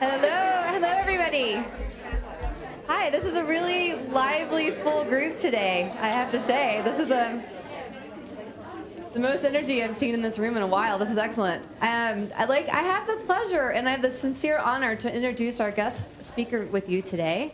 Hello everybody. Hi, this is a really lively, full group today, I have to say. This is the most energy I've seen in this room in a while. This is excellent. I have the pleasure and I have the sincere honor to introduce our guest speaker with you today.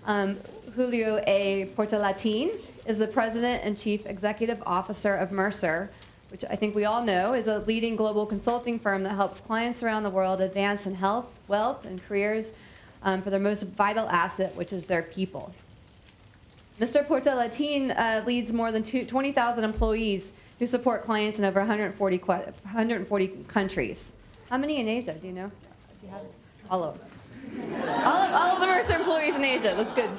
Julio A. Portalatin is the President and Chief Executive Officer of Mercer, which I think we all know is a leading global consulting firm that helps clients around the world advance in health, wealth, and careers for their most vital asset, which is their people. Mr. Portalatin leads more than 20,000 employees who support clients in over 140 countries. How many in Asia? Do you know? Do you have all of them? all of the Mercer employees in Asia. That's good.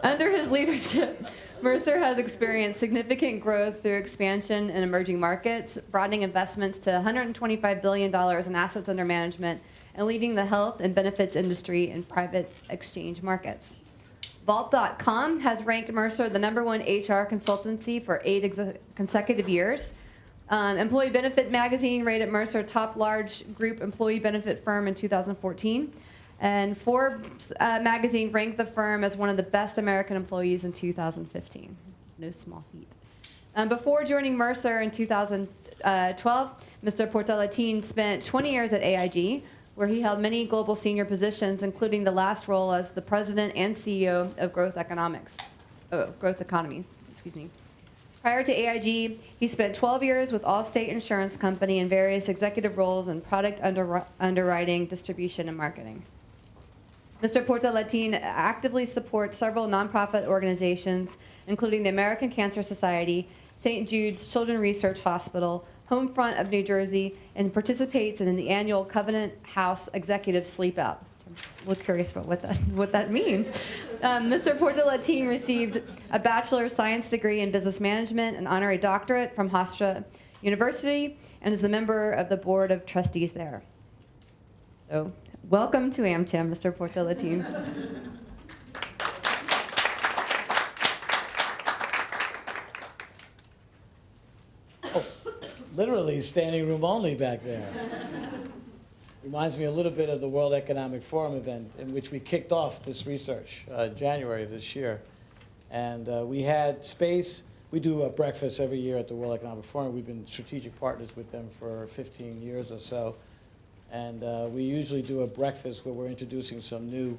Under his leadership, Mercer has experienced significant growth through expansion in emerging markets, broadening investments to $125 billion in assets under management, and leading the health and benefits industry in private exchange markets. Vault.com has ranked Mercer the #1 HR consultancy for 8 consecutive years. Employee Benefit Magazine rated Mercer top large group employee benefit firm in 2014. And Forbes magazine ranked the firm as one of the best American employees in 2015. It's no small feat. Before joining Mercer in 2012, Mr. Portalatin spent 20 years at AIG, where he held many global senior positions, including the last role as the president and CEO of Growth Economies. Prior to AIG, he spent 12 years with Allstate Insurance Company in various executive roles in product underwriting, distribution, and marketing. Mr. Portalatin actively supports several nonprofit organizations, including the American Cancer Society, St. Jude's Children's Research Hospital, Homefront of New Jersey, and participates in the annual Covenant House Executive Sleep Out. I'm a little curious about what that means. Mr. Portalatin received a Bachelor of Science degree in Business Management, an honorary doctorate from Hofstra University, and is the member of the Board of Trustees there. So, welcome to AmCham, Mr. Portalatin. Oh, literally standing room only back there. Reminds me a little bit of the World Economic Forum event in which we kicked off this research January of this year. And we had space. We do a breakfast every year at the World Economic Forum. We've been strategic partners with them for 15 years or so. And we usually do a breakfast where we're introducing some new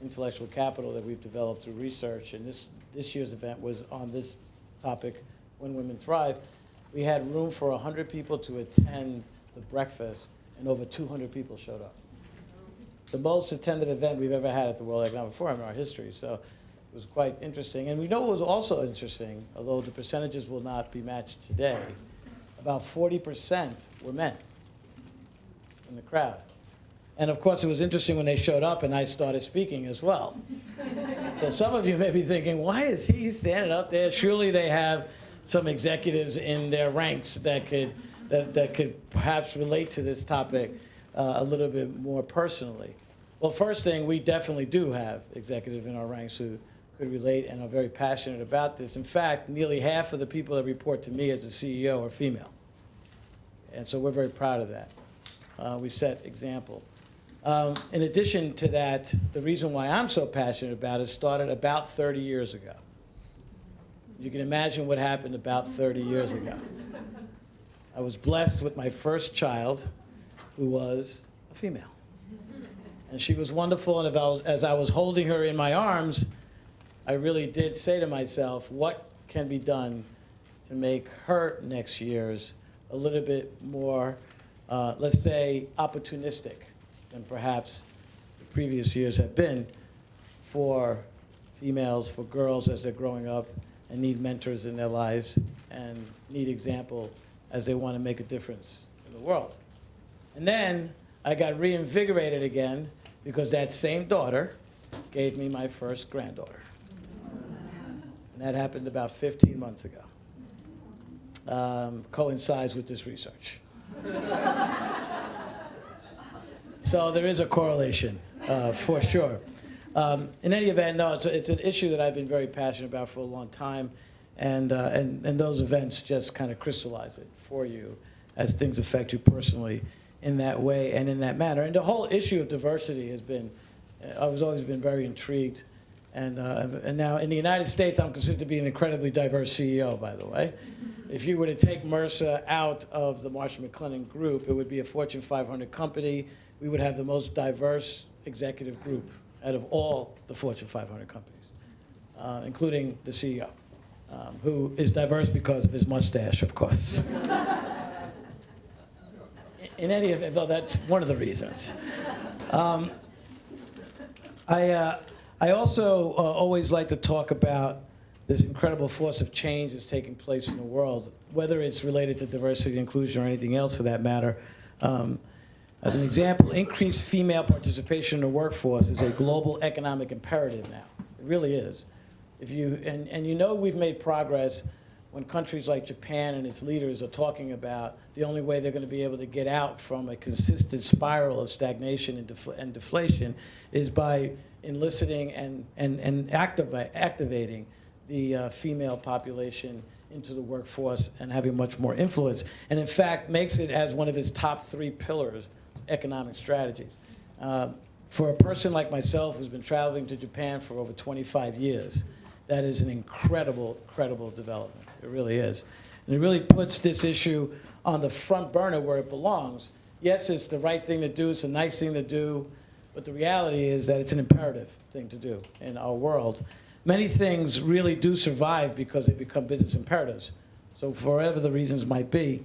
intellectual capital that we've developed through research. And this year's event was on this topic, When Women Thrive. We had room for 100 people to attend the breakfast, and over 200 people showed up. The most attended event we've ever had at the World Economic Forum in our history. So it was quite interesting. And we know what was also interesting, although the percentages will not be matched today, about 40% were men in the crowd. And of course, it was interesting when they showed up and I started speaking as well. So some of you may be thinking, why is he standing up there? Surely they have some executives in their ranks that could perhaps relate to this topic a little bit more personally. Well, first thing, we definitely do have executives in our ranks who could relate and are very passionate about this. In fact, nearly half of the people that report to me as the CEO are female. And so we're very proud of that. We set example. In addition to that, the reason why I'm so passionate about it started about 30 years ago. You can imagine what happened about 30 years ago. I was blessed with my first child, who was a female. And she was wonderful, and as I was holding her in my arms, I really did say to myself, what can be done to make her next year's a little bit more, let's say, opportunistic than perhaps the previous years have been for females, for girls as they're growing up and need mentors in their lives and need example as they want to make a difference in the world. And then I got reinvigorated again because that same daughter gave me my first granddaughter. And that happened about 15 months ago. Coincides with this research. So there is a correlation, for sure. In any event, no, it's an issue that I've been very passionate about for a long time, and those events just kind of crystallize it for you as things affect you personally in that way and in that manner. And the whole issue of diversity has been, I've always been very intrigued. And now in the United States, I'm considered to be an incredibly diverse CEO, by the way. If you were to take Mercer out of the Marsh & McLennan Group, it would be a Fortune 500 company. We would have the most diverse executive group out of all the Fortune 500 companies, including the CEO, who is diverse because of his mustache, of course. In any event, well, that's one of the reasons. I also always like to talk about this incredible force of change that's taking place in the world, whether it's related to diversity, inclusion, or anything else for that matter. As an example, increased female participation in the workforce is a global economic imperative now. It really is. If you, and you know we've made progress when countries like Japan and its leaders are talking about the only way they're going to be able to get out from a consistent spiral of stagnation and deflation is by enlisting and activating the female population into the workforce and having much more influence. And in fact, makes it as one of its top 3 pillars, economic strategies. For a person like myself who's been traveling to Japan for over 25 years, that is an incredible development. It really is. And it really puts this issue on the front burner where it belongs. Yes, it's the right thing to do, it's a nice thing to do, but the reality is that it's an imperative thing to do in our world. Many things really do survive because they become business imperatives. So for whatever the reasons might be,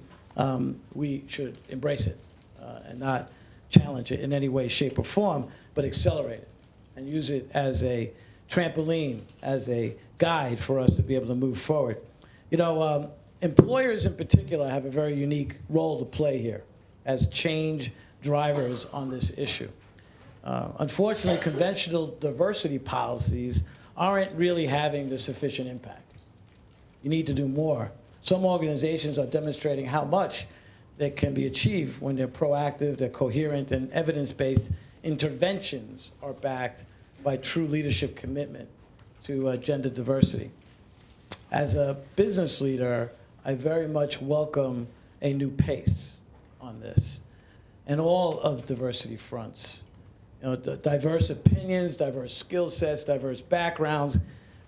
we should embrace it and not challenge it in any way, shape, or form, but accelerate it and use it as a trampoline, as a guide for us to be able to move forward. You know, employers in particular have a very unique role to play here as change drivers on this issue. Unfortunately, conventional diversity policies aren't really having the sufficient impact. You need to do more. Some organizations are demonstrating how much that can be achieved when they're proactive, they're coherent, and evidence-based interventions are backed by true leadership commitment to gender diversity. As a business leader, I very much welcome a new pace on this and all of diversity fronts. You know, diverse opinions, diverse skill sets, diverse backgrounds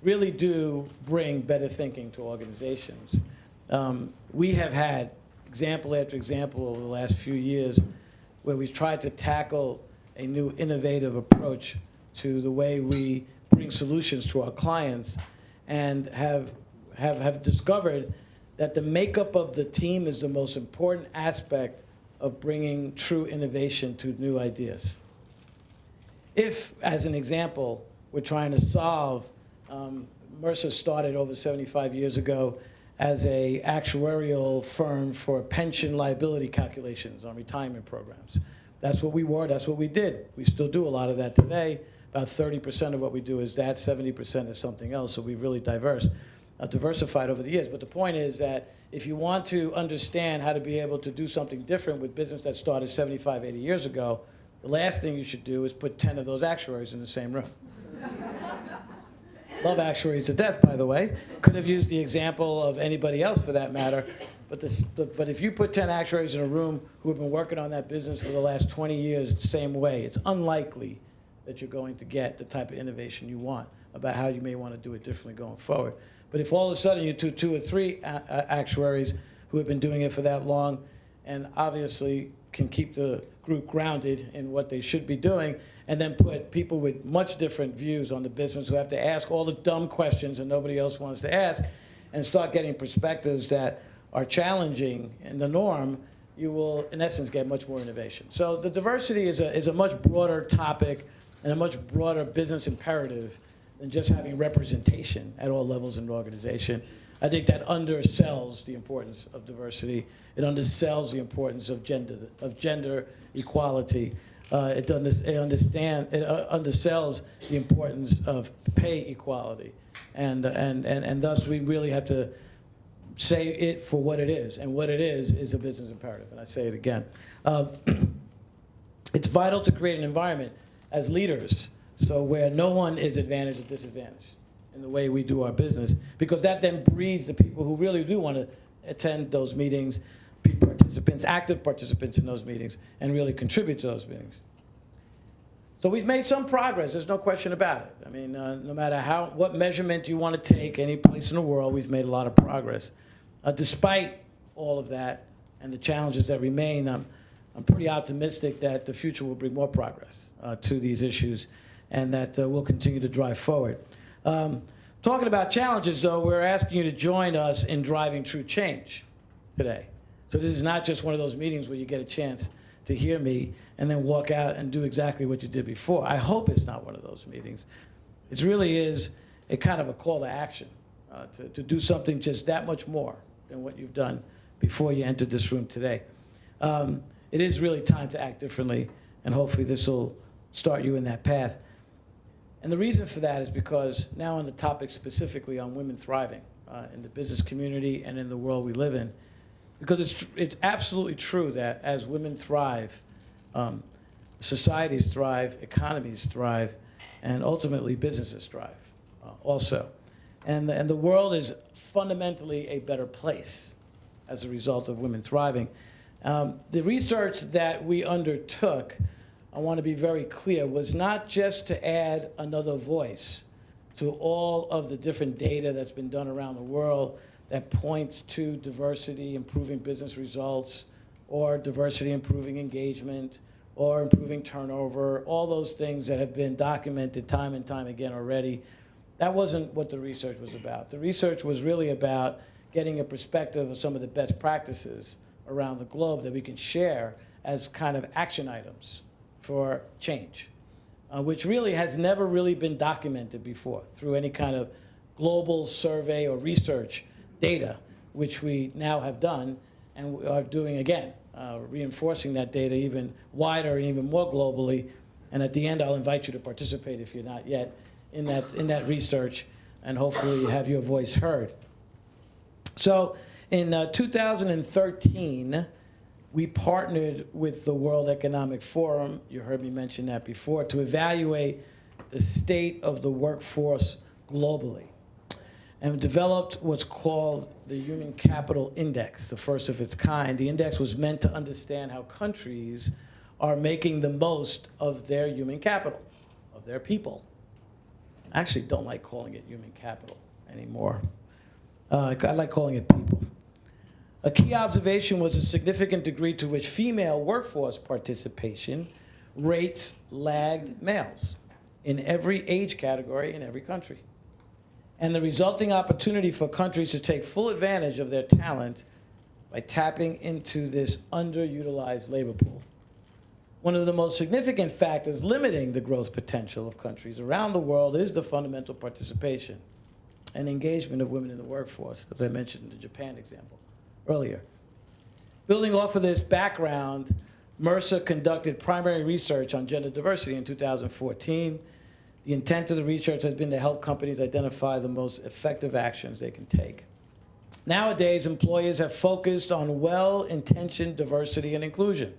really do bring better thinking to organizations. We have had example after example over the last few years where we've tried to tackle a new innovative approach to the way we bring solutions to our clients and have discovered that the makeup of the team is the most important aspect of bringing true innovation to new ideas. If, as an example, we're trying to solve, Mercer started over 75 years ago as an actuarial firm for pension liability calculations on retirement programs. That's what we were, that's what we did. We still do a lot of that today. About 30% of what we do is that, 70% is something else, so we've really diversified over the years. But the point is that if you want to understand how to be able to do something different with business that started 75, 80 years ago, the last thing you should do is put 10 of those actuaries in the same room. Love actuaries to death, by the way. Could have used the example of anybody else for that matter. But if you put 10 actuaries in a room who have been working on that business for the last 20 years the same way, it's unlikely that you're going to get the type of innovation you want about how you may want to do it differently going forward. But if all of a sudden you do 2 or 3 actuaries who have been doing it for that long and obviously can keep the group grounded in what they should be doing, and then put people with much different views on the business who have to ask all the dumb questions that nobody else wants to ask, and start getting perspectives that are challenging in the norm, you will, in essence, get much more innovation. So the diversity is a much broader topic and a much broader business imperative than just having representation at all levels in the organization. I think that undersells the importance of diversity. It undersells the importance of gender equality. It undersells the importance of pay equality. And thus we really have to say it for what it is. And what it is a business imperative. And I say it again. It's vital to create an environment as leaders so where no one is advantaged or disadvantaged in the way we do our business, because that then breeds the people who really do want to attend those meetings, participate participants, active participants in those meetings, and really contribute to those meetings. So we've made some progress, there's no question about it. I mean, no matter what measurement you want to take, any place in the world, we've made a lot of progress. Despite all of that and the challenges that remain, I'm pretty optimistic that the future will bring more progress to these issues and that we'll continue to drive forward. Talking about challenges, though, we're asking you to join us in driving true change today. So this is not just one of those meetings where you get a chance to hear me and then walk out and do exactly what you did before. I hope it's not one of those meetings. It really is a kind of a call to action, to do something just that much more than what you've done before you entered this room today. It is really time to act differently, and hopefully this will start you in that path. And the reason for that is because now on the topic specifically on women thriving in the business community and in the world we live in, because it's absolutely true that as women thrive, societies thrive, economies thrive, and ultimately businesses thrive also. And the world is fundamentally a better place as a result of women thriving. The research that we undertook, I want to be very clear, was not just to add another voice to all of the different data that's been done around the world that points to diversity improving business results, or diversity improving engagement, or improving turnover, all those things that have been documented time and time again already. That wasn't what the research was about. The research was really about getting a perspective of some of the best practices around the globe that we can share as kind of action items for change, which really has never really been documented before through any kind of global survey or research data, which we now have done and we are doing again, reinforcing that data even wider and even more globally. And at the end, I'll invite you to participate if you're not yet in that research, and hopefully have your voice heard. So in 2013, we partnered with the World Economic Forum, you heard me mention that before, to evaluate the state of the workforce globally, and developed what's called the Human Capital Index, the first of its kind. The index was meant to understand how countries are making the most of their human capital, of their people. I actually don't like calling it human capital anymore. I like calling it people. A key observation was the significant degree to which female workforce participation rates lagged males in every age category in every country, and the resulting opportunity for countries to take full advantage of their talent by tapping into this underutilized labor pool. One of the most significant factors limiting the growth potential of countries around the world is the fundamental participation and engagement of women in the workforce, as I mentioned in the Japan example earlier. Building off of this background, Mercer conducted primary research on gender diversity in 2014. The intent of the research has been to help companies identify the most effective actions they can take. Nowadays, employers have focused on well-intentioned diversity and inclusion.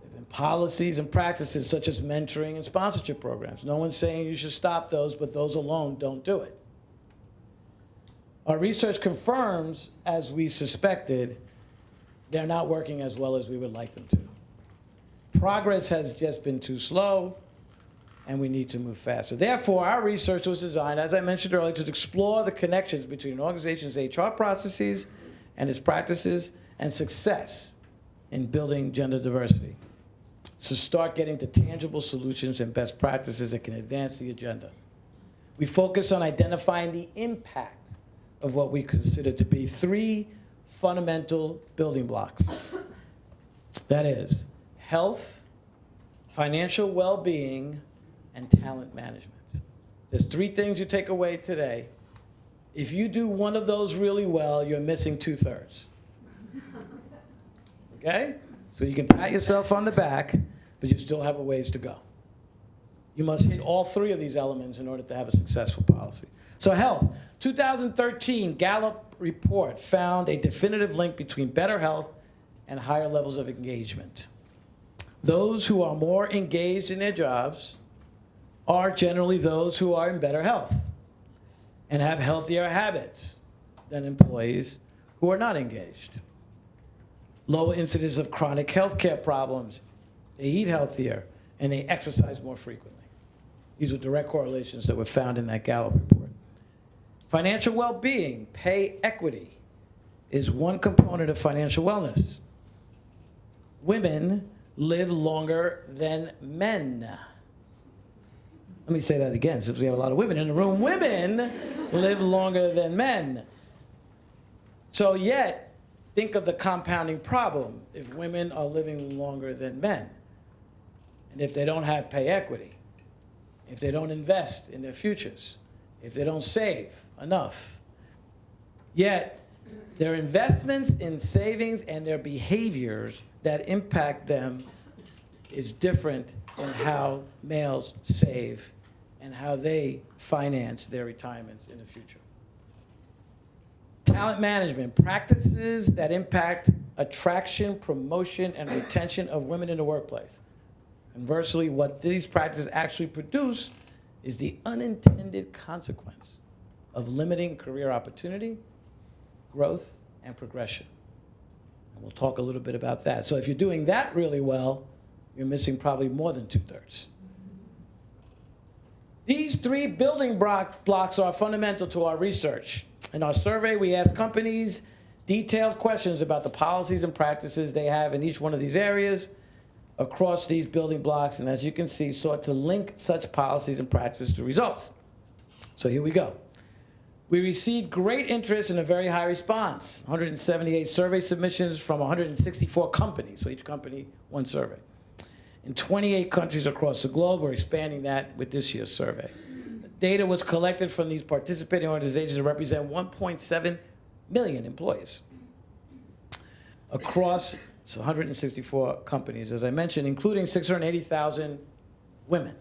There have been policies and practices such as mentoring and sponsorship programs. No one's saying you should stop those, but those alone don't do it. Our research confirms, as we suspected, they're not working as well as we would like them to. Progress has just been too slow, and we need to move faster. Therefore, our research was designed, as I mentioned earlier, to explore the connections between an organization's HR processes and its practices and success in building gender diversity. So start getting to tangible solutions and best practices that can advance the agenda. We focus on identifying the impact of what we consider to be 3 fundamental building blocks. That is health, financial well-being, and talent management. There's 3 things you take away today. If you do one of those really well, you're missing 2/3. Okay? So you can pat yourself on the back, but you still have a ways to go. You must hit all 3 of these elements in order to have a successful policy. So health. 2013 Gallup report found a definitive link between better health and higher levels of engagement. Those who are more engaged in their jobs are generally those who are in better health and have healthier habits than employees who are not engaged. lower incidence of chronic healthcare problems, they eat healthier, and they exercise more frequently. These are direct correlations that were found in that Gallup report. Financial well-being, pay equity, is one component of financial wellness. Women live longer than men. Let me say that again, since we have a lot of women in the room. Women live longer than men. So yet, think of the compounding problem if women are living longer than men. And if they don't have pay equity, if they don't invest in their futures, if they don't save enough, yet their investments in savings and their behaviors that impact them is different than how males save and how they finance their retirements in the future. Talent management, practices that impact attraction, promotion, and retention of women in the workplace. Conversely, what these practices actually produce is the unintended consequence of limiting career opportunity, growth, and progression. And we'll talk a little bit about that. So if you're doing that really well, you're missing probably more than 2/3. These 3 building blocks are fundamental to our research. In our survey, we asked companies detailed questions about the policies and practices they have in each one of these areas across these building blocks, and as you can see, sought to link such policies and practices to results. So here we go. We received great interest and a very high response. 178 survey submissions from 164 companies, so each company, one survey. In 28 countries across the globe, we're expanding that with this year's survey. Data was collected from these participating organizations that represent 1.7 million employees across 164 companies, as I mentioned, including 680,000 women.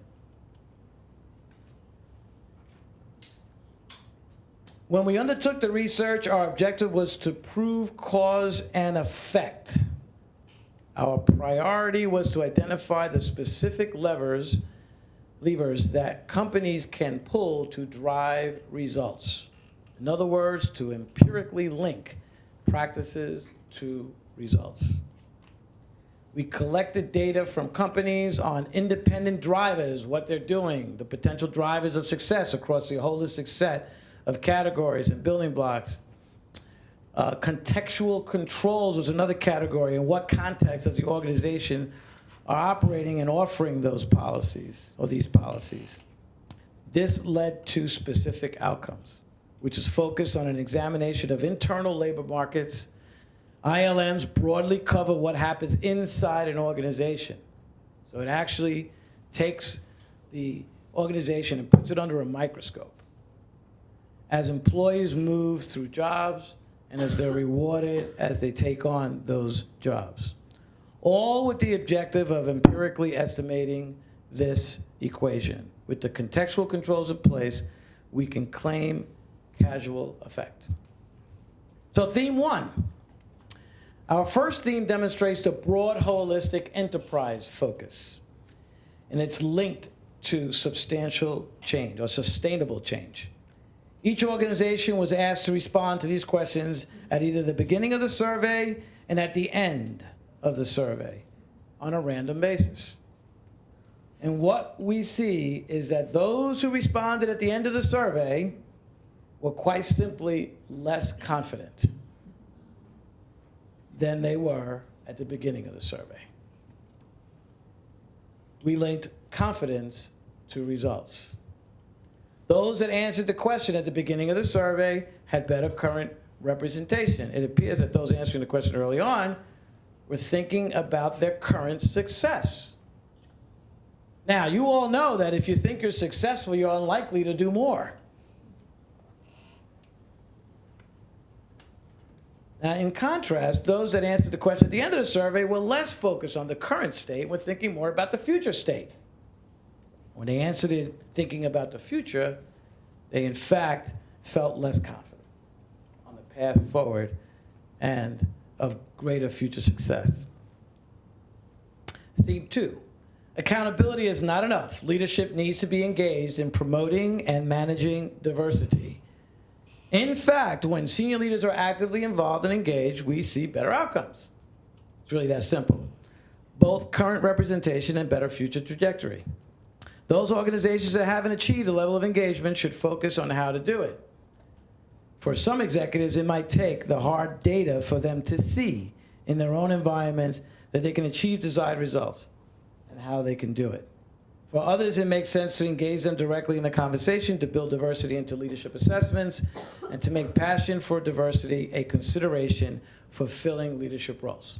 When we undertook the research, our objective was to prove cause and effect. Our priority was to identify the specific levers that companies can pull to drive results. In other words, to empirically link practices to results. We collected data from companies on independent drivers, what they're doing, the potential drivers of success across the holistic set of categories and building blocks. Contextual controls was another category. In what context does the organization are operating and offering those policies, or these policies? This led to specific outcomes, which is focused on an examination of internal labor markets. ILMs broadly cover what happens inside an organization. So it actually takes the organization and puts it under a microscope. As employees move through jobs and as they're rewarded as they take on those jobs. All with the objective of empirically estimating this equation. With the contextual controls in place, we can claim causal effect. So theme 1. Our first theme demonstrates the broad holistic enterprise focus, and it's linked to substantial change or sustainable change. Each organization was asked to respond to these questions at either the beginning of the survey and at the end of the survey on a random basis. And what we see is that those who responded at the end of the survey were quite simply less confident than they were at the beginning of the survey. We linked confidence to results. Those that answered the question at the beginning of the survey had better current representation. It appears that those answering the question early on were thinking about their current success. Now, you all know that if you think you're successful, you're unlikely to do more. Now, in contrast, those that answered the question at the end of the survey were less focused on the current state, were thinking more about the future state. When they answered it thinking about the future, they in fact felt less confident on the path forward and of greater future success. Theme 2, accountability is not enough. Leadership needs to be engaged in promoting and managing diversity. In fact, when senior leaders are actively involved and engaged, we see better outcomes. It's really that simple. Both current representation and better future trajectory. Those organizations that haven't achieved a level of engagement should focus on how to do it. For some executives, it might take the hard data for them to see in their own environments that they can achieve desired results and how they can do it. For others, it makes sense to engage them directly in the conversation, to build diversity into leadership assessments, and to make passion for diversity a consideration for filling leadership roles.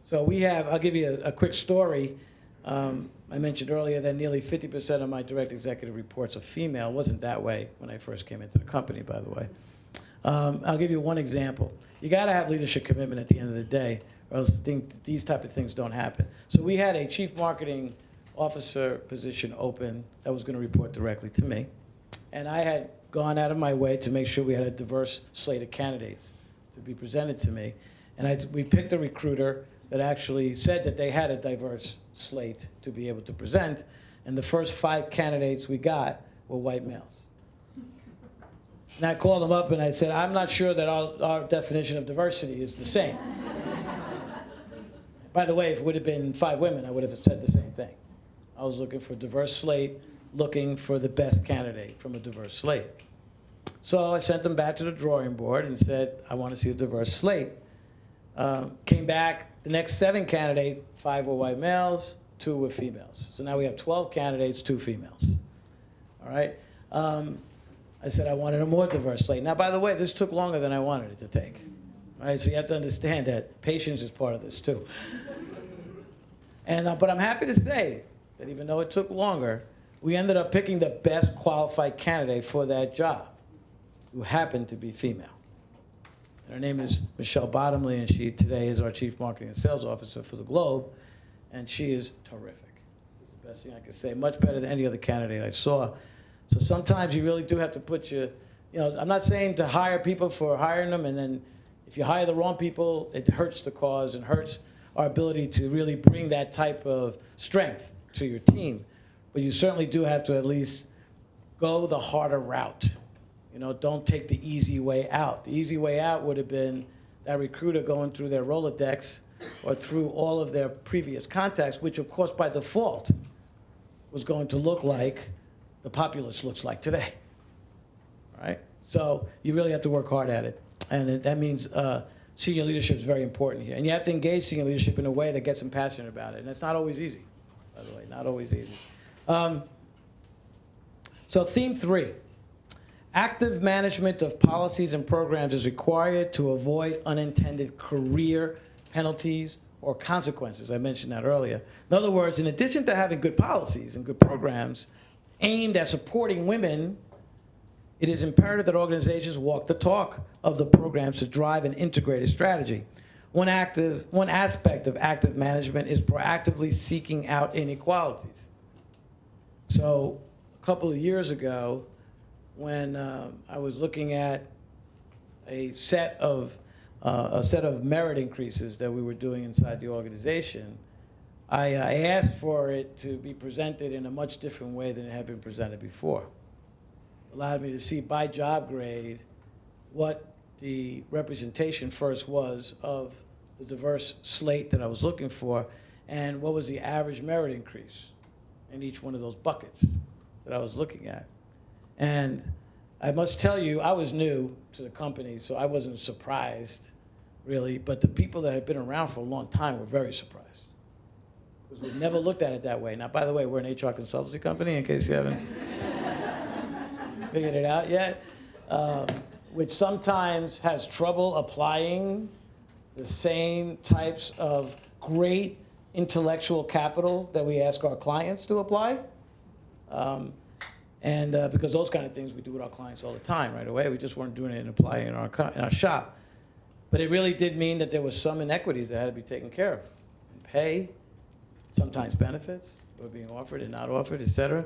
So I'll give you a quick story. I mentioned earlier that nearly 50% of my direct executive reports are female. It wasn't that way when I first came into the company, by the way. I'll give you one example. You got to have leadership commitment at the end of the day, or else these type of things don't happen. So we had a chief marketing officer position open that was going to report directly to me. And I had gone out of my way to make sure we had a diverse slate of candidates to be presented to me. And we picked a recruiter that actually said that they had a diverse slate to be able to present. And the first 5 candidates we got were white males. And I called them up and I said, I'm not sure that our definition of diversity is the same. By the way, if it would have been 5 women, I would have said the same thing. I was looking for a diverse slate, looking for the best candidate from a diverse slate. So I sent them back to the drawing board and said, I want to see a diverse slate. Came back, the next 7 candidates, 5 were white males, 2 were females. So now we have 12 candidates, 2 females. All right? I said I wanted a more diverse slate. Now, by the way, this took longer than I wanted it to take. All right? So you have to understand that patience is part of this too. But I'm happy to say that even though it took longer, we ended up picking the best qualified candidate for that job, who happened to be female. Her name is Michelle Bottomley, and she today is our Chief Marketing and Sales Officer for the Globe, and she is terrific. It's the best thing I can say, much better than any other candidate I saw. So sometimes you really do have to put I'm not saying to hire people for hiring them, and then if you hire the wrong people, it hurts the cause and hurts our ability to really bring that type of strength to your team. But you certainly do have to at least go the harder route. Don't take the easy way out. The easy way out would have been that recruiter going through their Rolodex or through all of their previous contacts, which of course by default was going to look like the populace looks like today. All right? So you really have to work hard at it. And that means senior leadership is very important here. And you have to engage senior leadership in a way that gets them passionate about it. And it's not always easy, by the way, not always easy. So theme 3. Active management of policies and programs is required to avoid unintended career penalties or consequences. I mentioned that earlier. In other words, in addition to having good policies and good programs aimed at supporting women, it is imperative that organizations walk the talk of the programs to drive an integrated strategy. One aspect of active management is proactively seeking out inequalities. So a couple of years ago, when I was looking at a set of merit increases that we were doing inside the organization, I asked for it to be presented in a much different way than it had been presented before. It allowed me to see by job grade what the representation first was of the diverse slate that I was looking for, and what was the average merit increase in each one of those buckets that I was looking at. And I must tell you, I was new to the company, so I wasn't surprised, really. But the people that had been around for a long time were very surprised, because we've never looked at it that way. Now, by the way, we're an HR consultancy company, in case you haven't figured it out yet, which sometimes has trouble applying the same types of great intellectual capital that we ask our clients to apply. Because those kind of things we do with our clients all the time right away. We just weren't doing it and applying it in our shop. But it really did mean that there was some inequities that had to be taken care of. In pay, sometimes benefits were being offered and not offered, et cetera.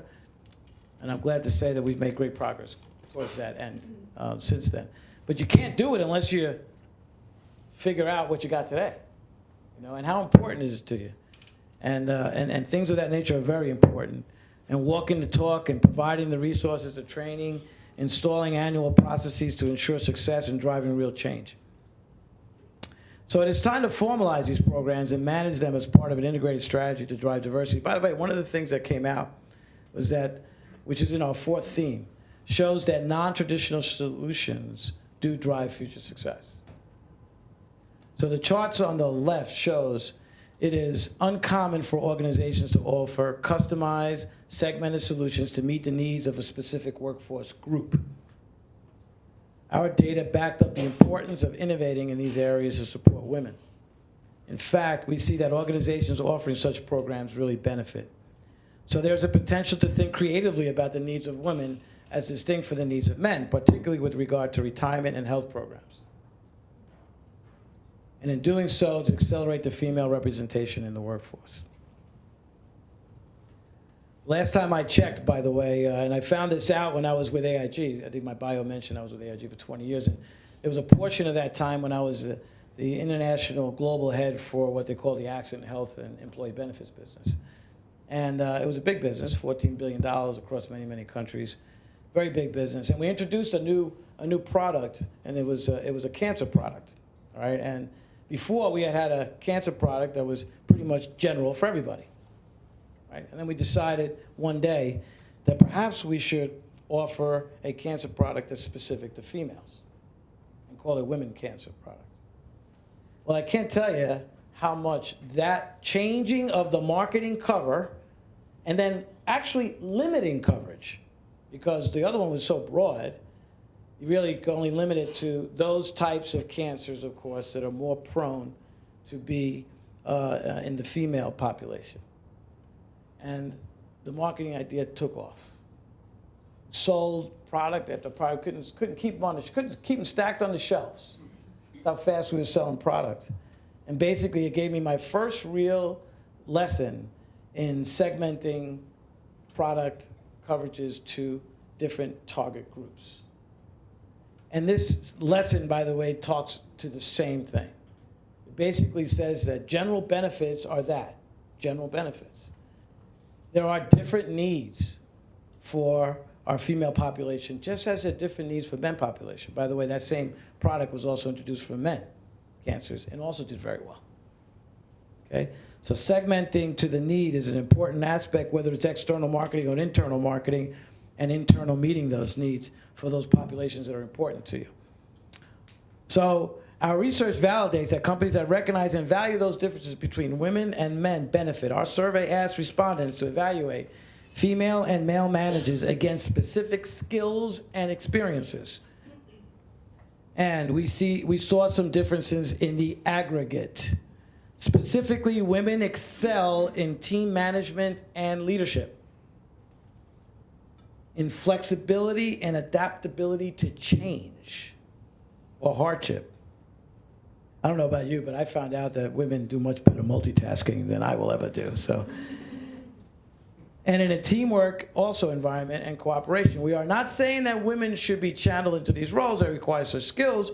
And I'm glad to say that we've made great progress towards that end since then. But you can't do it unless you figure out what you got today, and how important is it to you. And things of that nature are very important. And walking the talk and providing the resources, the training, installing annual processes to ensure success and driving real change. So it is time to formalize these programs and manage them as part of an integrated strategy to drive diversity. By the way, one of the things that came out was that, which is in our fourth theme, shows that non-traditional solutions do drive future success. So the charts on the left shows it is uncommon for organizations to offer customized, segmented solutions to meet the needs of a specific workforce group. Our data backed up the importance of innovating in these areas to support women. In fact, we see that organizations offering such programs really benefit. So there's a potential to think creatively about the needs of women as distinct from the needs of men, particularly with regard to retirement and health programs. And in doing so, to accelerate the female representation in the workforce. Last time I checked, by the way, and I found this out when I was with AIG. I think my bio mentioned I was with AIG for 20 years. And there was a portion of that time when I was the international global head for what they call the accident, health, and employee benefits business. And it was a big business, $14 billion across many, many countries. Very big business. And we introduced a new product, and it was a cancer product, all right? And before, we had a cancer product that was pretty much general for everybody. Right? And then we decided one day that perhaps we should offer a cancer product that's specific to females and call it women cancer products. Well, I can't tell you how much that changing of the marketing cover and then actually limiting coverage, because the other one was so broad, you really can only limit it to those types of cancers, of course, that are more prone to be in the female population. And the marketing idea took off. Sold product after product, couldn't keep them stacked on the shelves. That's how fast we were selling product. And basically, it gave me my first real lesson in segmenting product coverages to different target groups. And this lesson, by the way, talks to the same thing. It basically says that general benefits are that, general benefits. There are different needs for our female population, just as there are different needs for men population. By the way, that same product was also introduced for men cancers and also did very well. Okay? So segmenting to the need is an important aspect, whether it's external marketing or internal marketing, and internal meeting those needs for those populations that are important to you. So our research validates that companies that recognize and value those differences between women and men benefit. Our survey asked respondents to evaluate female and male managers against specific skills and experiences. And we saw some differences in the aggregate. Specifically, women excel in team management and leadership, in flexibility and adaptability to change or hardship. I don't know about you, but I found out that women do much better multitasking than I will ever do. So, and in a teamwork also environment and cooperation. We are not saying that women should be channeled into these roles that require such skills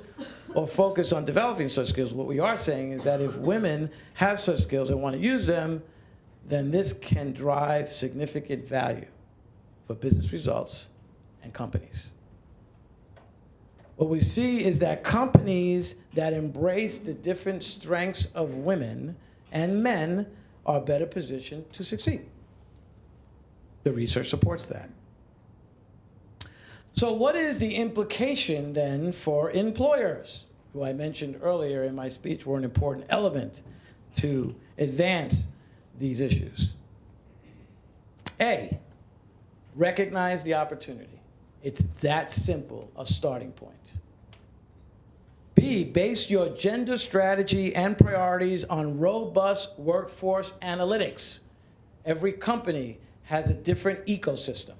or focus on developing such skills. What we are saying is that if women have such skills and want to use them, then this can drive significant value for business results and companies. What we see is that companies that embrace the different strengths of women and men are better positioned to succeed. The research supports that. So what is the implication then for employers, who I mentioned earlier in my speech were an important element to advance these issues? A, recognize the opportunity. It's that simple, a starting point. B, base your gender strategy and priorities on robust workforce analytics. Every company has a different ecosystem.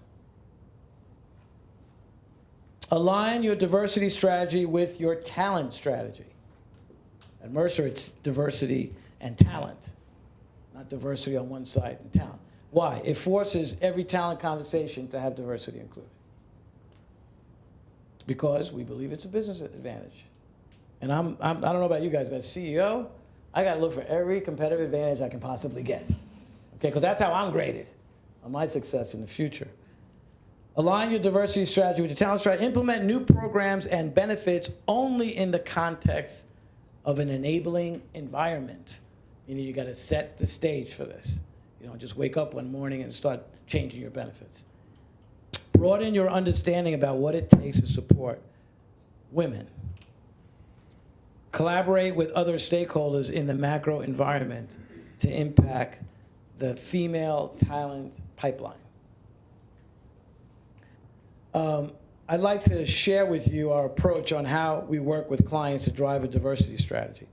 Align your diversity strategy with your talent strategy. At Mercer, it's diversity and talent, not diversity on one side and talent. Why? It forces every talent conversation to have diversity included. Because we believe it's a business advantage. And I don't know about you guys, but as CEO, I got to look for every competitive advantage I can possibly get. Okay, because that's how I'm graded on my success in the future. Align your diversity strategy with your talent strategy. Implement new programs and benefits only in the context of an enabling environment. Meaning you got to set the stage for this. You don't just wake up one morning and start changing your benefits. Broaden your understanding about what it takes to support women. Collaborate with other stakeholders in the macro environment to impact the female talent pipeline. I'd like to share with you our approach on how we work with clients to drive a diversity strategy.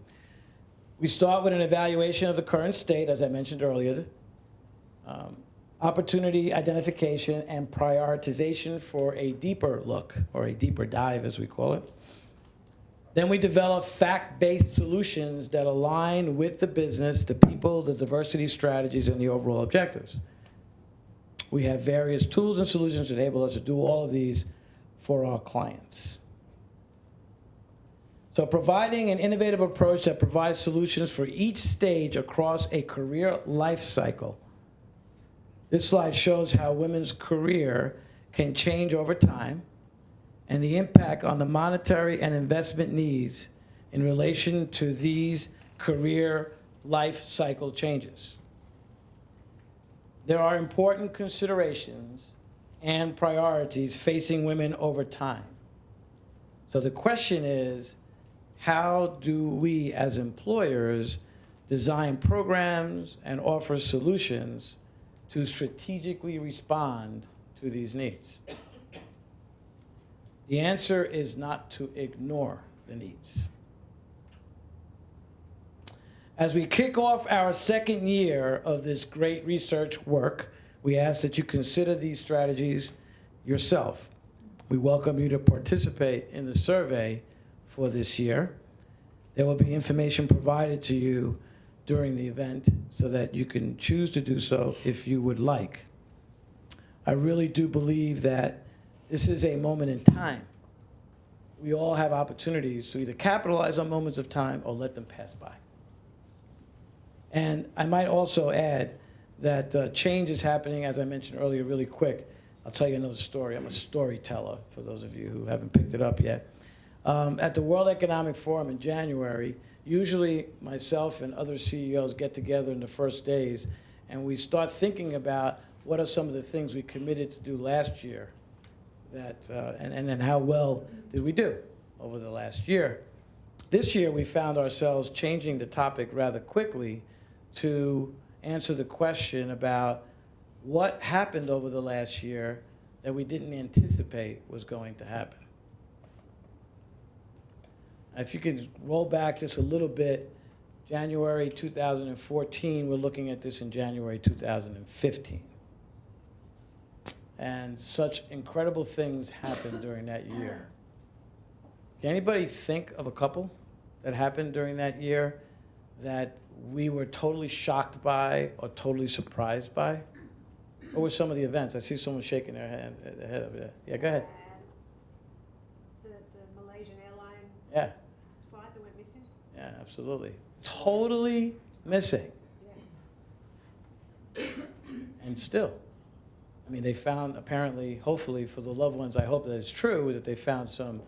We start with an evaluation of the current state, as I mentioned earlier, opportunity identification and prioritization for a deeper look, or a deeper dive as we call it. Then we develop fact-based solutions that align with the business, the people, the diversity strategies, and the overall objectives. We have various tools and solutions that enable us to do all of these for our clients. So providing an innovative approach that provides solutions for each stage across a career life cycle. This slide shows how women's career can change over time and the impact on the monetary and investment needs in relation to these career life cycle changes. There are important considerations and priorities facing women over time. So the question is, how do we as employers design programs and offer solutions to strategically respond to these needs? The answer is not to ignore the needs. As we kick off our second year of this great research work, we ask that you consider these strategies yourself. We welcome you to participate in the survey for this year. There will be information provided to you during the event so that you can choose to do so if you would like. I really do believe that this is a moment in time. We all have opportunities to either capitalize on moments of time or let them pass by. And I might also add that change is happening, as I mentioned earlier, really quick. I'll tell you another story. I'm a storyteller, for those of you who haven't picked it up yet. At the World Economic Forum in January, usually myself and other CEOs get together in the first days, and we start thinking about what are some of the things we committed to do last year, and how well did we do over the last year. This year, we found ourselves changing the topic rather quickly to answer the question about what happened over the last year that we didn't anticipate was going to happen. If you could roll back just a little bit, January 2014, we're looking at this in January 2015. And such incredible things happened during that year. Can anybody think of a couple that happened during that year that we were totally shocked by or totally surprised by? What were some of the events? I see someone shaking their head over there. Yeah, go ahead. The Malaysian airline flight that went missing. Yeah, absolutely. Totally missing. Yeah. And still, I mean, they found, apparently, hopefully for the loved ones, I hope that it's true, that they found some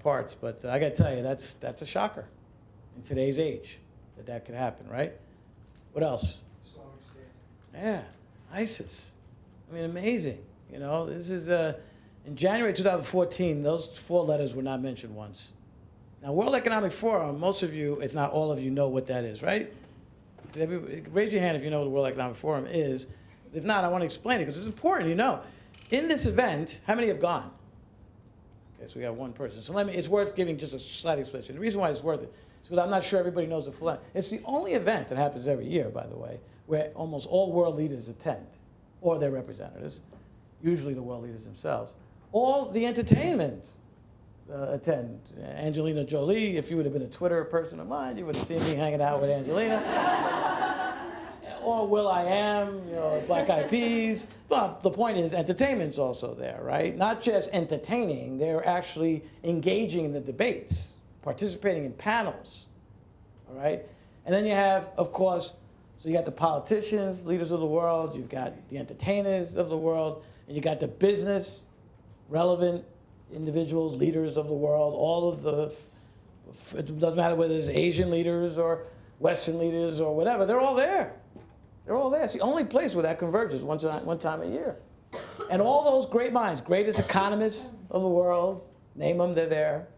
parts. But I got to tell you, that's a shocker in today's age that could happen, right? What else? Islamic State. Yeah, ISIS. I mean, amazing. You know, this is in January 2014. Those four letters were not mentioned once. Now, World Economic Forum. Most of you, if not all of you, know what that is, right? Raise your hand if you know what the World Economic Forum is. If not, I want to explain it because it's important. You know, in this event, how many have gone? Okay, so we got one person. So it's worth giving just a slight explanation. The reason why it's worth it is because I'm not sure everybody knows the full. It's the only event that happens every year, by the way, where almost all world leaders attend, or their representatives, usually the world leaders themselves. All the entertainment attend. Angelina Jolie, if you would have been a Twitter person of mine, you would have seen me hanging out with Angelina. Or will.i.am, you know, Black Eyed Peas. But the point is, entertainment's also there, right? Not just entertaining, they're actually engaging in the debates, participating in panels, all right? And then you have, of course, so you got the politicians, leaders of the world, you've got the entertainers of the world, and you got the business, relevant individuals, leaders of the world, all of the It doesn't matter whether it's Asian leaders or Western leaders or whatever. They're all there. They're all there. It's the only place where that converges one time a year. And all those great minds, greatest economists of the world, name them, they're there.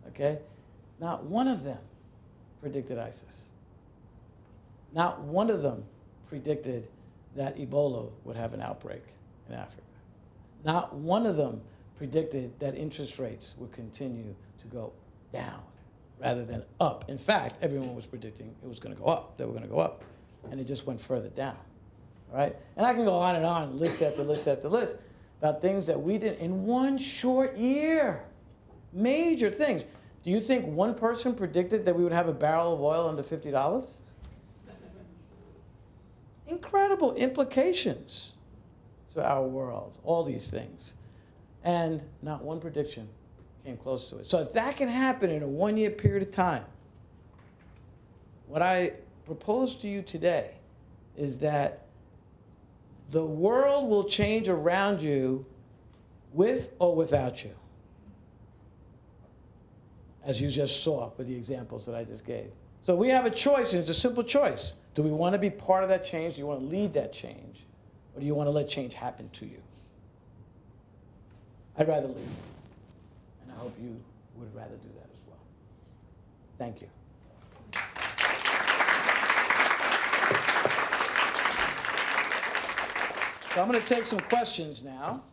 Okay? Not one of them predicted ISIS. Not one of them predicted that Ebola would have an outbreak in Africa. Not one of them predicted that interest rates would continue to go down rather than up. In fact, everyone was predicting it was going to go up. They were going to go up. And it just went further down. All right? And I can go on and on, list after list after list, about things that we did in one short year. Major things. Do you think one person predicted that we would have a barrel of oil under $50? Incredible implications to our world, all these things. And not one prediction came close to it. So if that can happen in a one-year period of time, what I propose to you today is that the world will change around you with or without you, as you just saw with the examples that I just gave. So we have a choice, and it's a simple choice. Do we want to be part of that change? Do you want to lead that change? Or do you want to let change happen to you? I'd rather lead. And I hope you would rather do that as well. Thank you. So I'm going to take some questions now.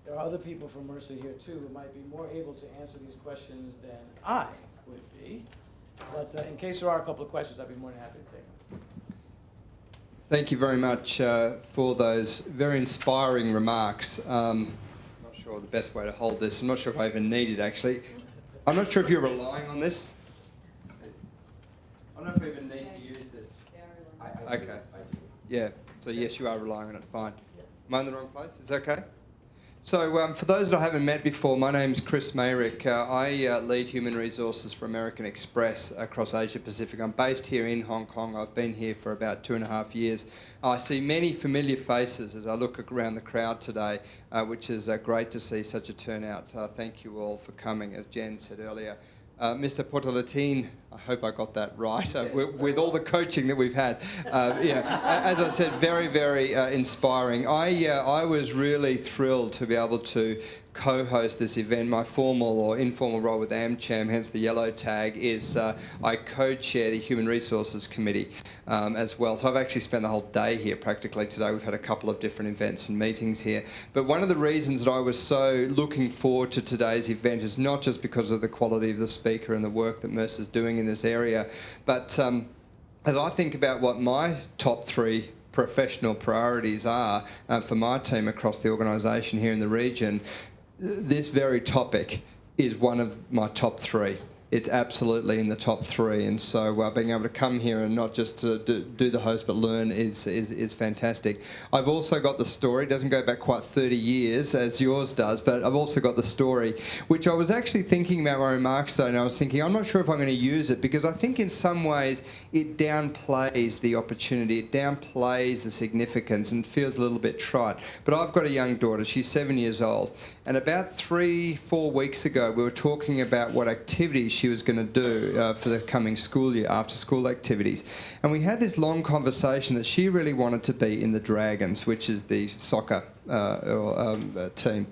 There are other people from Mercer here, too, who might be more able to answer these questions than I would be. But in case there are a couple of questions, I'd be more than happy to take them. Thank you very much for those very inspiring remarks. I'm not sure the best way to hold this. I'm not sure if I even need it, actually. I'm not sure if you're relying on this. I don't know if we even need to use this. Okay. Yeah, so yes, you are relying on it. Fine. Am I in the wrong place? Is that okay? So for those that I haven't met before, my name's Chris Mayrick. I lead human resources for American Express across Asia Pacific. I'm based here in Hong Kong. I've been here for about 2.5 years. I see many familiar faces as I look around the crowd today, which is great to see such a turnout. Thank you all for coming, as Jen said earlier. Mr. Portalatin, I hope I got that right, with all the coaching that we've had. As I said, very, very inspiring. I was really thrilled to be able to co-host this event. My formal or informal role with AmCham, hence the yellow tag, is I co-chair the Human Resources Committee as well. So I've actually spent the whole day here practically today. We've had a couple of different events and meetings here. But one of the reasons that I was so looking forward to today's event is not just because of the quality of the speaker and the work that Mercer's doing in this area, but as I think about what my top 3 professional priorities are for my team across the organisation here in the region, this very topic is one of my top 3. It's absolutely in the top 3, and so being able to come here and not just to do the host but learn is fantastic. I've also got the story. It doesn't go back quite 30 years as yours does, but I've also got the story, which I was actually thinking about my remarks though, and I was thinking I'm not sure if I'm going to use it because I think in some ways it downplays the opportunity, it downplays the significance and feels a little bit trite. But I've got a young daughter. She's 7 years old, and about 3-4 weeks ago we were talking about what activities she was going to do for the coming school year, after school activities. And we had this long conversation that she really wanted to be in the Dragons, which is the soccer team.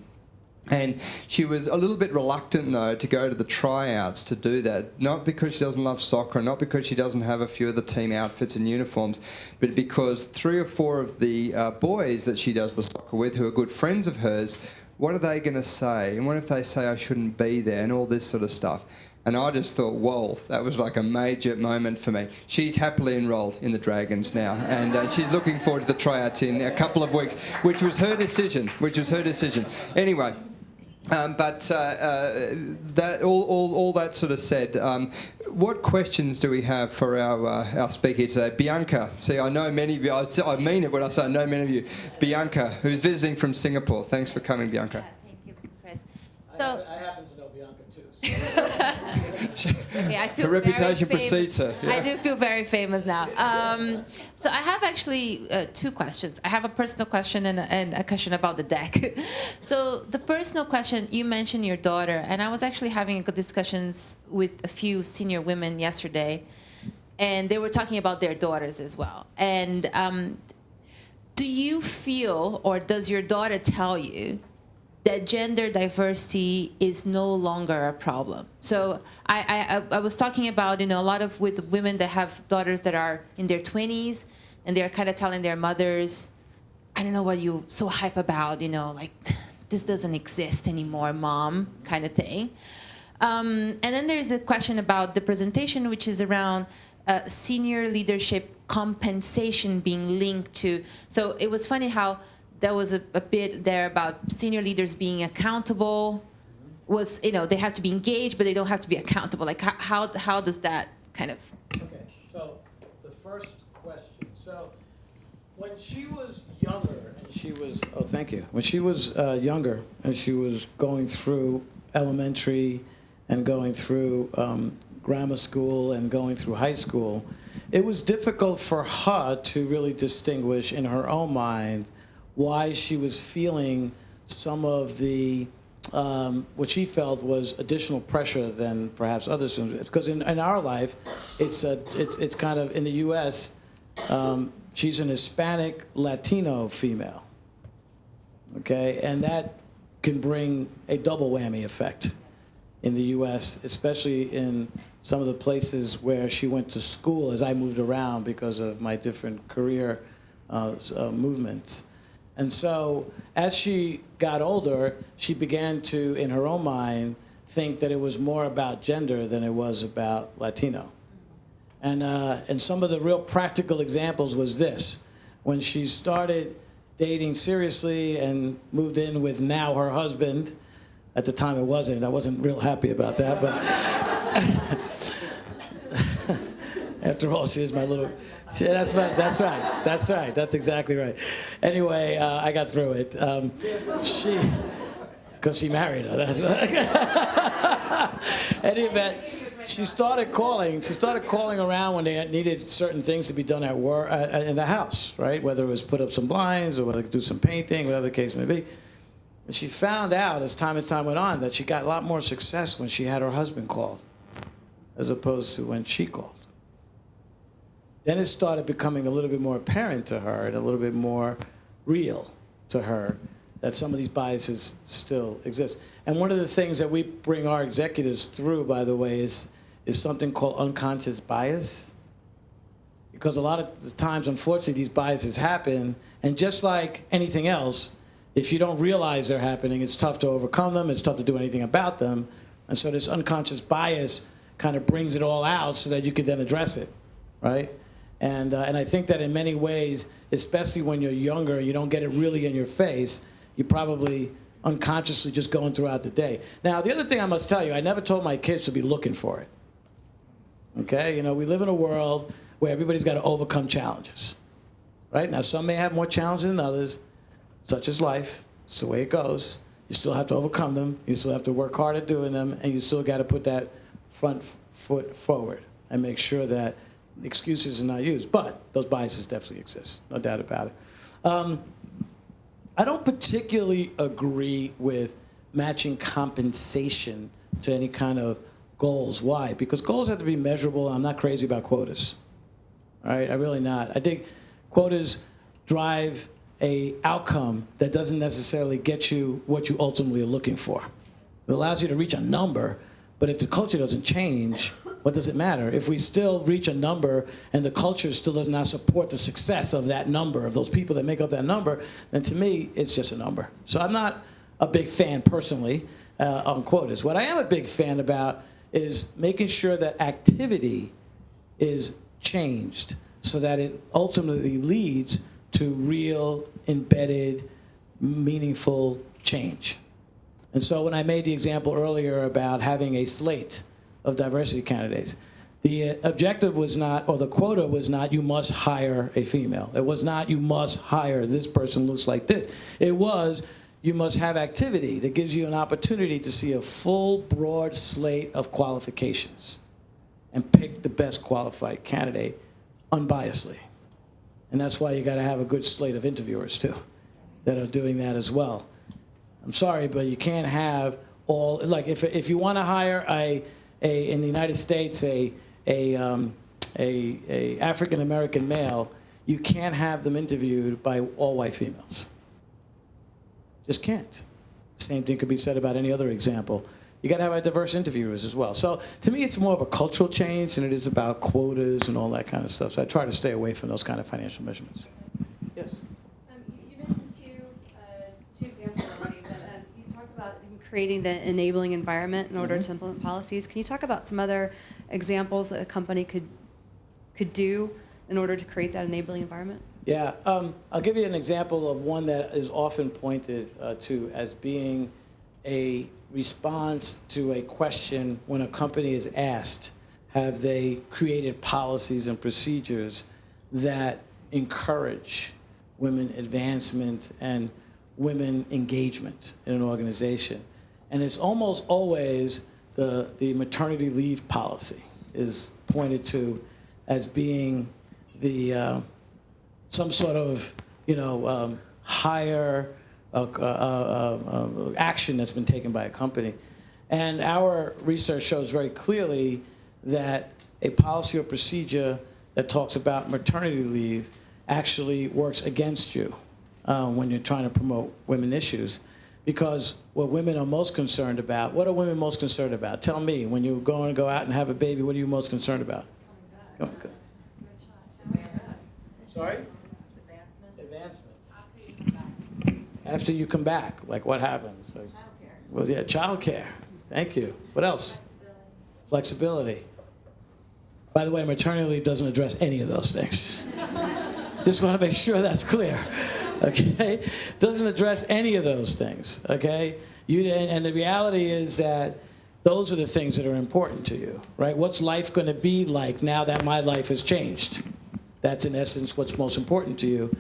And she was a little bit reluctant, though, to go to the tryouts to do that. Not because she doesn't love soccer, not because she doesn't have a few of the team outfits and uniforms, but because 3 or 4 of the boys that she does the soccer with, who are good friends of hers, what are they going to say? And what if they say I shouldn't be there and all this sort of stuff? And I just thought, whoa, that was like a major moment for me. She's happily enrolled in the Dragons now, and she's looking forward to the tryouts in a couple of weeks, which was her decision. Anyway, that all that sort of said, what questions do we have for our speaker today? Bianca, see, I know many of you, I mean it when I say I know many of you. Bianca, who's visiting from Singapore. Thanks for coming, Bianca. Yeah, thank you, Chris. I happen to know Bianca too. Okay, I feel Her reputation very precedes her. Yeah. I do feel very famous now. So I have actually two questions. I have a personal question and a question about the deck. So the personal question, you mentioned your daughter, and I was actually having good discussions with a few senior women yesterday, and they were talking about their daughters as well. And do you feel, or does your daughter tell you, that gender diversity is no longer a problem? So I was talking about, a lot of with women that have daughters that are in their 20s, and they're kind of telling their mothers, I don't know what you're so hype about, like, this doesn't exist anymore, mom, kind of thing. And then there's a question about the presentation, which is around senior leadership compensation being linked to. So it was funny how there was a bit there about senior leaders being accountable. Was, they have to be engaged, but they don't have to be accountable. Like, how does that kind of? Okay, so the first question. So when she was younger, and she was, thank you. When she was younger, and she was going through elementary and going through grammar school and going through high school, it was difficult for her to really distinguish in her own mind why she was feeling some of the, what she felt was additional pressure than perhaps other students. Because in our life, it's kind of, in the U.S., she's an Hispanic Latino female, okay? And that can bring a double whammy effect in the U.S., especially in some of the places where she went to school as I moved around because of my different career movements. And so as she got older, she began to, in her own mind, think that it was more about gender than it was about Latino. And some of the real practical examples was this. When she started dating seriously and moved in with now her husband, at the time I wasn't real happy about that, but after all, she is my little, that's right, that's exactly right. Anyway, I got through it. Because she married her, that's right. Any event, she started calling around when they needed certain things to be done at work, in the house, right? Whether it was put up some blinds or whether do some painting, whatever the case may be. And she found out as time went on that she got a lot more success when she had her husband called, as opposed to when she called. Then it started becoming a little bit more apparent to her and a little bit more real to her that some of these biases still exist. And one of the things that we bring our executives through, by the way, is something called unconscious bias. Because a lot of the times, unfortunately, these biases happen, and just like anything else, if you don't realize they're happening, it's tough to overcome them, it's tough to do anything about them. And so this unconscious bias kind of brings it all out so that you can then address it, right? And I think that in many ways, especially when you're younger, you don't get it really in your face, you're probably unconsciously just going throughout the day. Now, the other thing I must tell you, I never told my kids to be looking for it. Okay? We live in a world where everybody's got to overcome challenges, right? Now, some may have more challenges than others, such as life. It's the way it goes. You still have to overcome them. You still have to work hard at doing them, and you still got to put that front foot forward and make sure that excuses are not used. But those biases definitely exist, no doubt about it. I don't particularly agree with matching compensation to any kind of goals. Why? Because goals have to be measurable. I'm not crazy about quotas. All right? I'm really not. I think quotas drive a outcome that doesn't necessarily get you what you ultimately are looking for. It allows you to reach a number, but if the culture doesn't change, what does it matter? If we still reach a number and the culture still does not support the success of that number, of those people that make up that number, then to me, it's just a number. So I'm not a big fan personally on quotas. What I am a big fan about is making sure that activity is changed so that it ultimately leads to real, embedded, meaningful change. And so when I made the example earlier about having a slate of diversity candidates, the objective was not, or the quota was not, you must hire a female. It was not, you must hire this person looks like this. It was, you must have activity that gives you an opportunity to see a full, broad slate of qualifications and pick the best qualified candidate unbiasedly. And that's why you got to have a good slate of interviewers, too, that are doing that as well. I'm sorry, but you can't have all, like if you want to hire in the United States a African-American male, you can't have them interviewed by all white females. Just can't. Same thing could be said about any other example. You got to have diverse interviewers as well. So to me, it's more of a cultural change than it is about quotas and all that kind of stuff. So I try to stay away from those kind of financial measurements. Yes? You mentioned two examples already, but you talked about creating the enabling environment in order to implement policies. Can you talk about some other examples that a company could do in order to create that enabling environment? Yeah, I'll give you an example of one that is often pointed to as being a response to a question when a company is asked, have they created policies and procedures that encourage women advancement and women engagement in an organization? And it's almost always the maternity leave policy is pointed to as being the some sort of higher action that's been taken by a company. And our research shows very clearly that a policy or procedure that talks about maternity leave actually works against you when you're trying to promote women issues. Because what women are most concerned about, what are women most concerned about? Tell me, when you're going to go out and have a baby, what are you most concerned about? Sorry? Advancement. After you come back, like what happens? Like, well, yeah, childcare. Thank you. What else? Flexibility. By the way, maternity leave doesn't address any of those things. Just want to make sure that's clear. Okay? Doesn't address any of those things. Okay? And the reality is that those are the things that are important to you, right? What's life going to be like now that my life has changed? That's in essence what's most important to you.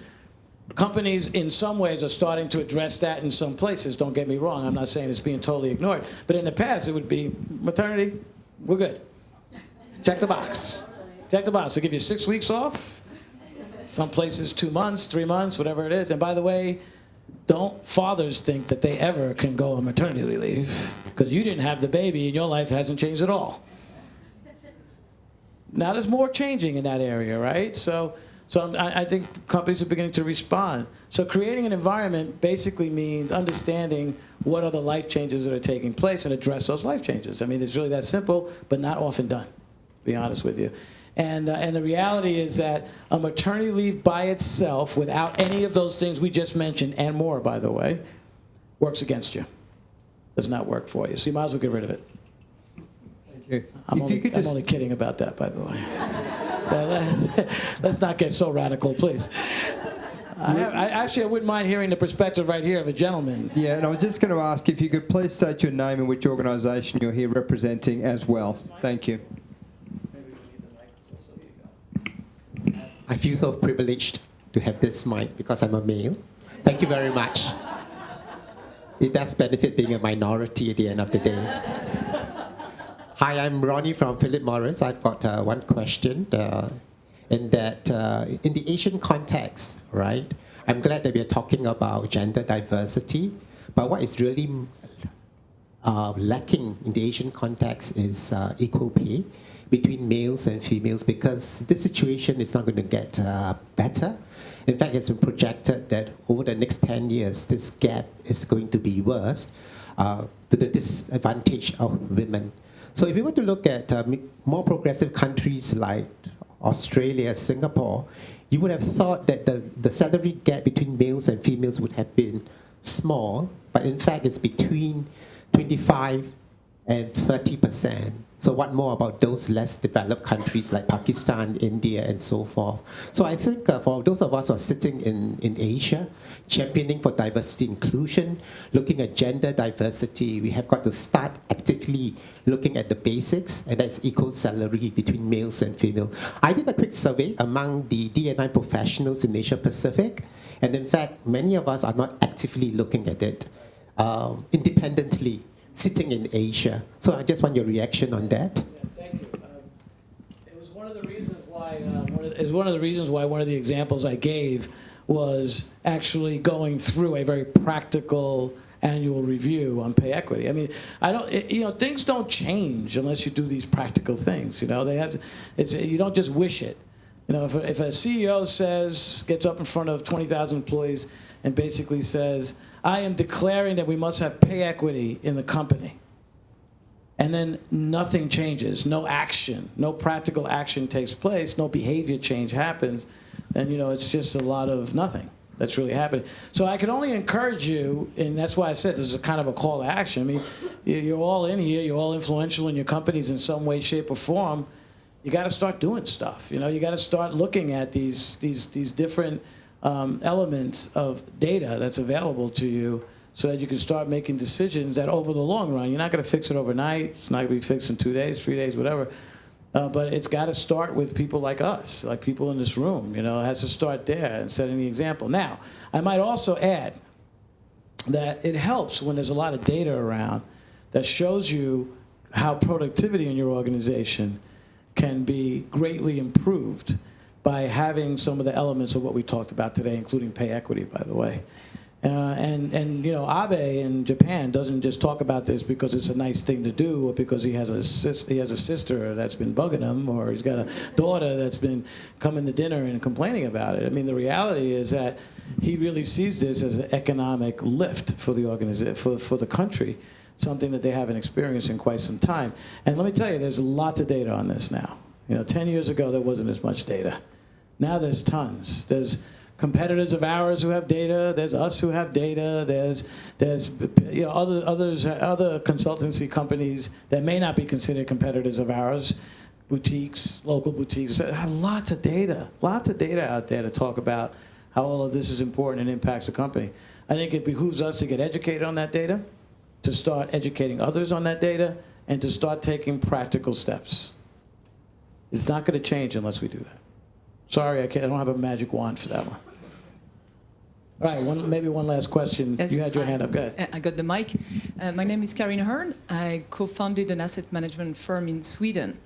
Companies in some ways are starting to address that in some places. Don't get me wrong. I'm not saying it's being totally ignored. But in the past, it would be maternity, we're good. Check the box. Check the box. We give you 6 weeks off. Some places 2 months, 3 months, whatever it is. And by the way, don't fathers think that they ever can go on maternity leave because you didn't have the baby and your life hasn't changed at all. Now there's more changing in that area, right? So I think companies are beginning to respond. So creating an environment basically means understanding what are the life changes that are taking place and address those life changes. I mean, it's really that simple, but not often done, to be honest with you. And the reality is that a maternity leave by itself, without any of those things we just mentioned, and more, by the way, works against you. Does not work for you. So you might as well get rid of it. Thank you. I'm only kidding about that, by the way. Let's not get so radical, please. I wouldn't mind hearing the perspective right here of a gentleman. Yeah, and I was just going to ask if you could please state your name and which organisation you're here representing as well. Thank you. I feel so privileged to have this mic because I'm a male. Thank you very much. It does benefit being a minority at the end of the day. Hi, I'm Ronnie from Philip Morris. I've got one question in that in the Asian context, right? I'm glad that we're talking about gender diversity, but what is really lacking in the Asian context is equal pay between males and females, because this situation is not going to get better. In fact, it's been projected that over the next 10 years, this gap is going to be worse to the disadvantage of women. So if you were to look at more progressive countries like Australia, Singapore, you would have thought that the salary gap between males and females would have been small, but in fact it's between 25 and 30%. So what more about those less developed countries like Pakistan, India, and so forth? So I think for those of us who are sitting in Asia, championing for diversity inclusion, looking at gender diversity, we have got to start actively looking at the basics, and that's equal salary between males and females. I did a quick survey among the D&I professionals in Asia Pacific, and in fact, many of us are not actively looking at it independently, sitting in Asia. So I just want your reaction on that. Yeah, thank you. It was one of the reasons why one of the examples I gave was actually going through a very practical annual review on pay equity. I mean, things don't change unless you do these practical things. You know, you don't just wish it. You know, if a CEO gets up in front of 20,000 employees and basically says, I am declaring that we must have pay equity in the company, and then nothing changes, no action, no practical action takes place, no behavior change happens, then, it's just a lot of nothing that's really happening. So I can only encourage you, and that's why I said this is a kind of a call to action. I mean, you're all in here, you're all influential in your companies in some way, shape, or form. You got to start doing stuff. You got to start looking at these different elements of data that's available to you so that you can start making decisions that over the long run, you're not going to fix it overnight. It's not going to be fixed in 2 days, 3 days, whatever. But it's got to start with people like us, like people in this room. It has to start there and setting the example. Now, I might also add that it helps when there's a lot of data around that shows you how productivity in your organization can be greatly improved by having some of the elements of what we talked about today, including pay equity, by the way. And Abe in Japan doesn't just talk about this because it's a nice thing to do, or because he has a sister that's been bugging him, or he's got a daughter that's been coming to dinner and complaining about it. I mean, the reality is that he really sees this as an economic lift for the organization, for the country, something that they haven't experienced in quite some time. And let me tell you, there's lots of data on this now. 10 years ago, there wasn't as much data. Now there's tons. There's competitors of ours who have data. There's us who have data. There's other consultancy companies that may not be considered competitors of ours, boutiques, local boutiques. Have lots of data out there to talk about how all of this is important and impacts the company. I think it behooves us to get educated on that data, to start educating others on that data, and to start taking practical steps. It's not going to change unless we do that. Sorry, I don't have a magic wand for that one. All right, maybe one last question. Yes, you had your hand up. Go ahead. I got the mic. My name is Karin Hearn. I co-founded an asset management firm in Sweden,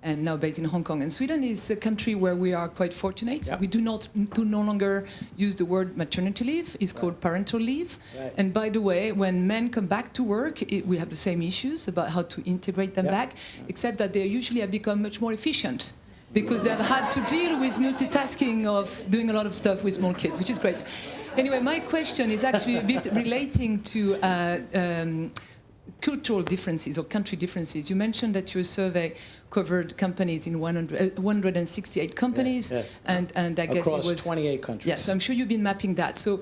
and now based in Hong Kong. And Sweden is a country where we are quite fortunate. Yep. We do no longer use the word maternity leave. It's called parental leave. Right. And by the way, when men come back to work, we have the same issues about how to integrate them back, except that they usually have become much more efficient, because they've had to deal with multitasking of doing a lot of stuff with small kids, which is great. Anyway, my question is actually a bit relating to cultural differences or country differences. You mentioned that your survey covered companies in 168 companies, and I guess across it was 28 countries. Yes, I'm sure you've been mapping that. So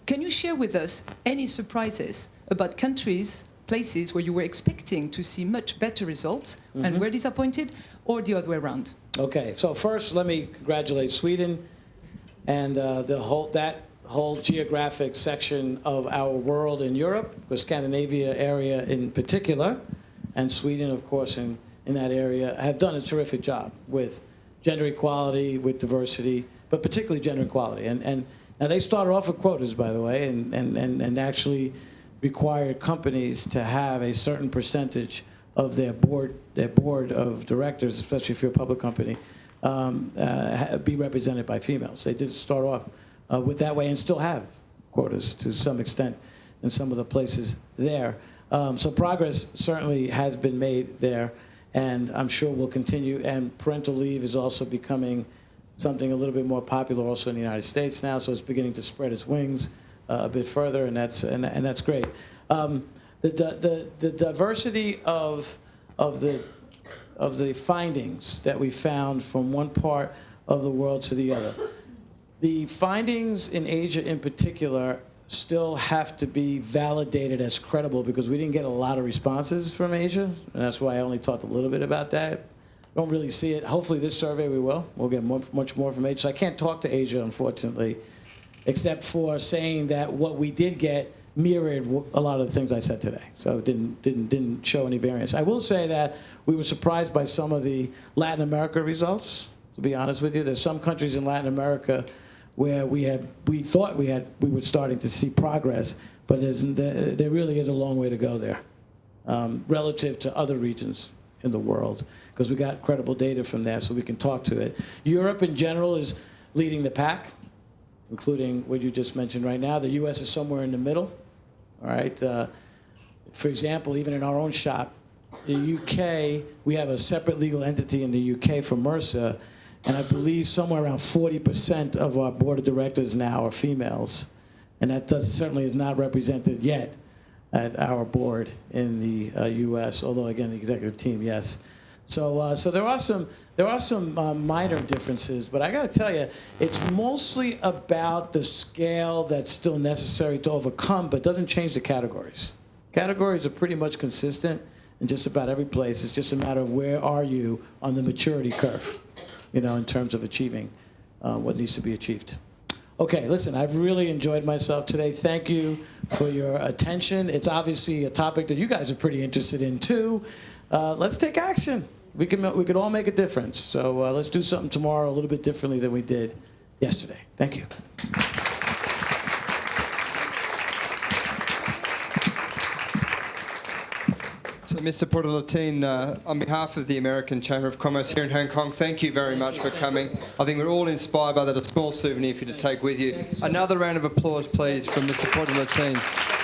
can you share with us any surprises about countries, places where you were expecting to see much better results and were disappointed, or the other way around? Okay, so first let me congratulate Sweden and the whole geographic section of our world in Europe, the Scandinavia area in particular, and Sweden, of course, in that area, have done a terrific job with gender equality, with diversity, but particularly gender equality. And now they started off with quotas, by the way, and actually required companies to have a certain percentage of their board of directors, especially if you're a public company, be represented by females. They did start off with that way, and still have quotas to some extent in some of the places there. So progress certainly has been made there, and I'm sure will continue. And parental leave is also becoming something a little bit more popular also in the United States now, so it's beginning to spread its wings a bit further, and that's great. The diversity of the findings that we found from one part of the world to the other. The findings in Asia in particular still have to be validated as credible because we didn't get a lot of responses from Asia, and that's why I only talked a little bit about that. Don't really see it. Hopefully this survey we will. We'll get much more from Asia. So I can't talk to Asia, unfortunately, except for saying that what we did get mirrored a lot of the things I said today. So it didn't show any variance. I will say that we were surprised by some of the Latin America results, to be honest with you. There's some countries in Latin America where we thought we were starting to see progress, but there really is a long way to go there relative to other regions in the world, because we got credible data from there, so we can talk to it. Europe in general is leading the pack, including what you just mentioned right now. The U.S. is somewhere in the middle. All right. For example, even in our own shop, the UK, we have a separate legal entity in the UK for Mercer. And I believe somewhere around 40% of our board of directors now are females. And that certainly is not represented yet at our board in the U.S., although, again, the executive team, yes. So there are some minor differences, but I got to tell you, it's mostly about the scale that's still necessary to overcome, but doesn't change the categories. Categories are pretty much consistent in just about every place. It's just a matter of where are you on the maturity curve, you know, in terms of achieving what needs to be achieved. Okay, listen, I've really enjoyed myself today. Thank you for your attention. It's obviously a topic that you guys are pretty interested in too. Let's take action. We could all make a difference. So let's do something tomorrow a little bit differently than we did yesterday. Thank you. So, Mr. Portalatin, on behalf of the American Chamber of Commerce here in Hong Kong, thank you very much for coming. I think we're all inspired by that, a small souvenir for you to take with you. Another round of applause, please, from Mr. Portalatin.